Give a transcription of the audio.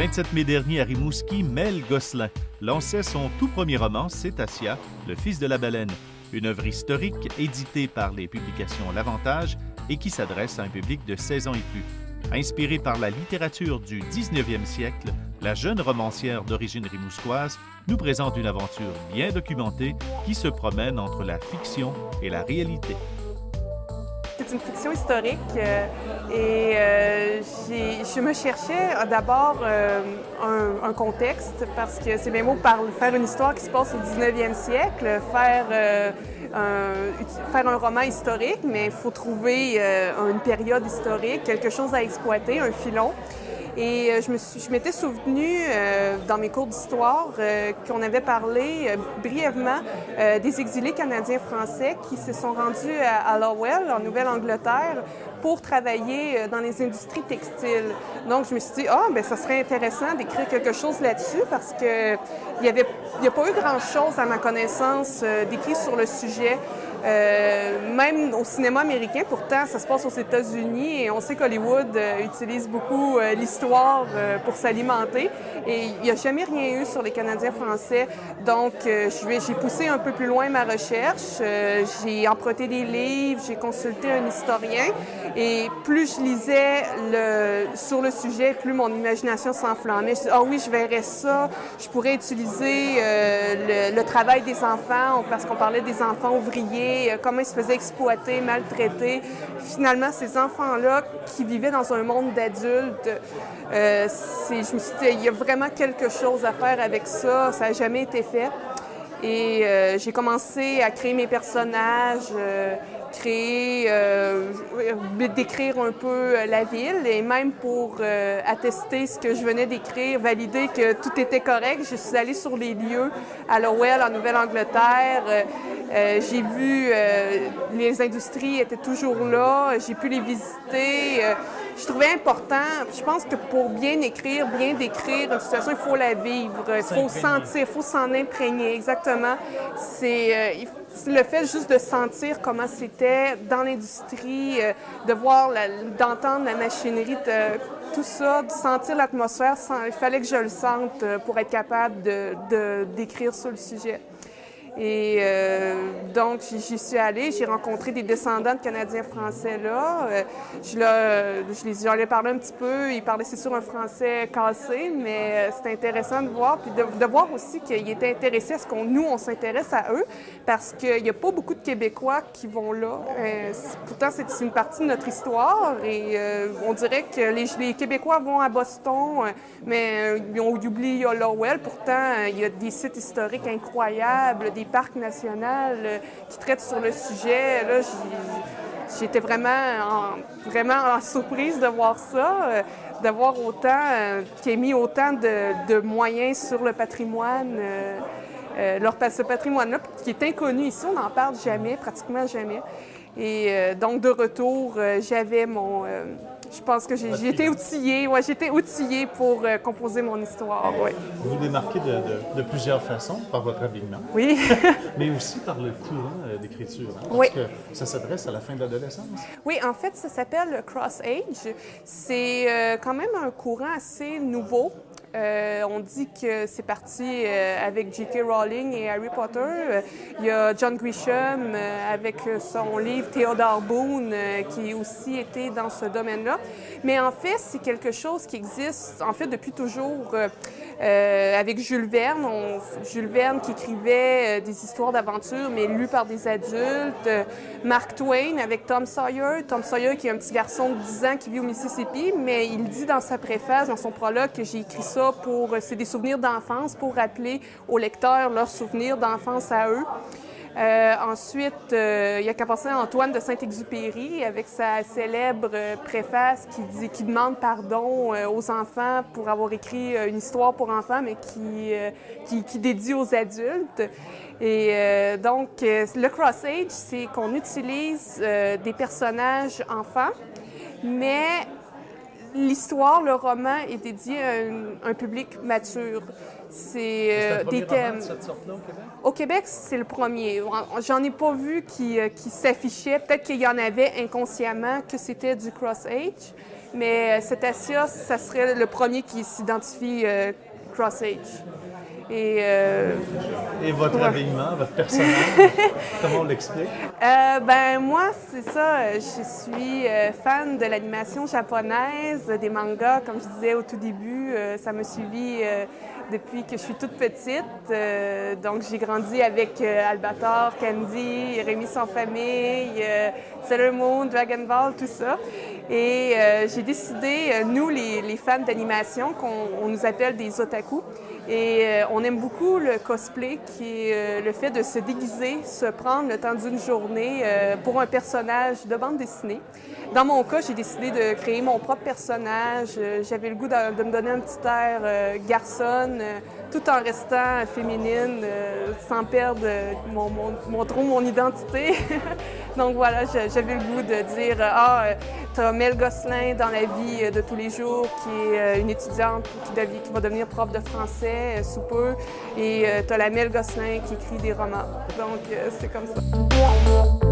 27 mai dernier à Rimouski, Mel Gosselin lançait son tout premier roman, Cétacea, Le Fils de la baleine, une œuvre historique éditée par les publications L'Avantage et qui s'adresse à un public de 16 ans et plus. Inspirée par la littérature du 19e siècle, la jeune romancière d'origine rimousquoise nous présente une aventure bien documentée qui se promène entre la fiction et la réalité. C'est une fiction historique et je me cherchais d'abord un contexte parce que c'est bien beau faire une histoire qui se passe au 19e siècle, faire un roman historique, mais il faut trouver une période historique, quelque chose à exploiter, un filon. Et je m'étais souvenue dans mes cours d'histoire qu'on avait parlé brièvement des exilés canadiens-français qui se sont rendus à Lowell, en Nouvelle-Angleterre, pour travailler dans les industries textiles. Donc, je me suis dit, ça serait intéressant d'écrire quelque chose là-dessus parce qu'il n'y a pas eu grand-chose, à ma connaissance, d'écrit sur le sujet. Même au cinéma américain, pourtant, ça se passe aux États-Unis et on sait qu'Hollywood utilise beaucoup l'histoire pour s'alimenter. Et il n'y a jamais rien eu sur les Canadiens français. Donc, j'ai poussé un peu plus loin ma recherche. J'ai emprunté des livres, j'ai consulté un historien. Et plus je lisais sur le sujet, plus mon imagination s'enflammait. Je me suis dit, oui, je verrais ça. Je pourrais utiliser le travail des enfants, parce qu'on parlait des enfants ouvriers, comment ils se faisaient exploiter, maltraiter. Finalement, ces enfants-là qui vivaient dans un monde d'adultes, je me suis dit, il y a vraiment quelque chose à faire avec ça. Ça n'a jamais été fait. Et j'ai commencé à créer mes personnages, décrire un peu la ville et même pour attester ce que je venais d'écrire, valider que tout était correct. Je suis allée sur les lieux à Lowell, en Nouvelle-Angleterre. J'ai vu les industries étaient toujours là. J'ai pu les visiter. Je trouvais important, je pense que pour bien écrire, bien décrire une situation, il faut la vivre, il faut sentir, il faut s'en imprégner, exactement. C'est le fait juste de sentir comment c'était dans l'industrie, de voir, d'entendre la machinerie, tout ça, de sentir l'atmosphère, il fallait que je le sente pour être capable d'écrire sur le sujet. Et donc, j'y suis allée, j'ai rencontré des descendants de Canadiens français là. J'en ai parlé un petit peu, ils parlaient c'est sûr un français cassé, mais c'était intéressant de voir, puis de voir aussi qu'ils étaient intéressés à ce on s'intéresse à eux, parce qu'il n'y a pas beaucoup de Québécois qui vont là. Pourtant, c'est une partie de notre histoire et on dirait que les Québécois vont à Boston, mais ils ont oublié Lowell. Pourtant, il y a des sites historiques incroyables, des parcs nationaux qui traitent sur le sujet. Là, j'étais vraiment en surprise de voir ça, de voir autant, qu'il y ait mis autant de moyens sur le patrimoine. Ce patrimoine-là, qui est inconnu ici, on n'en parle jamais, pratiquement jamais. Et donc, de retour, j'avais je pense que j'ai été outillée. Ouais, j'étais outillée pour composer mon histoire. Ouais. Vous vous démarquez de plusieurs façons par votre habillement. Oui. Mais aussi par le courant d'écriture. Hein, oui. Parce que ça s'adresse à la fin de l'adolescence. Oui, en fait, ça s'appelle le Cross Age. C'est quand même un courant assez nouveau. On dit que c'est parti avec J.K. Rowling et Harry Potter. Il y a John Grisham avec son livre Theodore Boone qui aussi était dans ce domaine-là. Mais en fait, c'est quelque chose qui existe en fait depuis toujours avec Jules Verne. Jules Verne qui écrivait des histoires d'aventure mais lues par des adultes. Mark Twain avec Tom Sawyer. Tom Sawyer qui est un petit garçon de 10 ans qui vit au Mississippi, mais il dit dans sa préface, dans son prologue, que j'ai écrit ça c'est des souvenirs d'enfance pour rappeler aux lecteurs leurs souvenirs d'enfance à eux. Ensuite, il y a qu'à penser à Antoine de Saint-Exupéry avec sa célèbre préface qui demande pardon aux enfants pour avoir écrit une histoire pour enfants, mais qui dédie aux adultes. Et donc, le cross-age, c'est qu'on utilise des personnages enfants, mais l'histoire, le roman est dédié à un public mature. C'est des thèmes. De cette sorte-là au Québec? Au Québec, c'est le premier. J'en ai pas vu qui s'affichait. Peut-être qu'il y en avait inconsciemment que c'était du cross-age. Mais Cetacea, ça serait le premier qui s'identifie cross-age. Et votre habillement, votre personnage, comment on l'explique? Moi, c'est ça. Je suis fan de l'animation japonaise, des mangas, comme je disais au tout début. Ça m'a suivi depuis que je suis toute petite. Donc, j'ai grandi avec Albator, Candy, Rémi sans famille, Sailor Moon, Dragon Ball, tout ça. Et j'ai décidé, nous, les fans d'animation, qu'on nous appelle des otaku. Et on aime beaucoup le cosplay, qui est le fait de se déguiser, se prendre le temps d'une journée pour un personnage de bande dessinée. Dans mon cas, j'ai décidé de créer mon propre personnage. J'avais le goût de me donner un petit air garçonne, tout en restant féminine, sans perdre mon identité. Donc voilà, j'avais le goût de dire « t'as Mel Gosselin dans la vie de tous les jours, qui est une étudiante qui va devenir prof de français sous peu, et t'as la Mel Gosselin qui écrit des romans. » Donc c'est comme ça.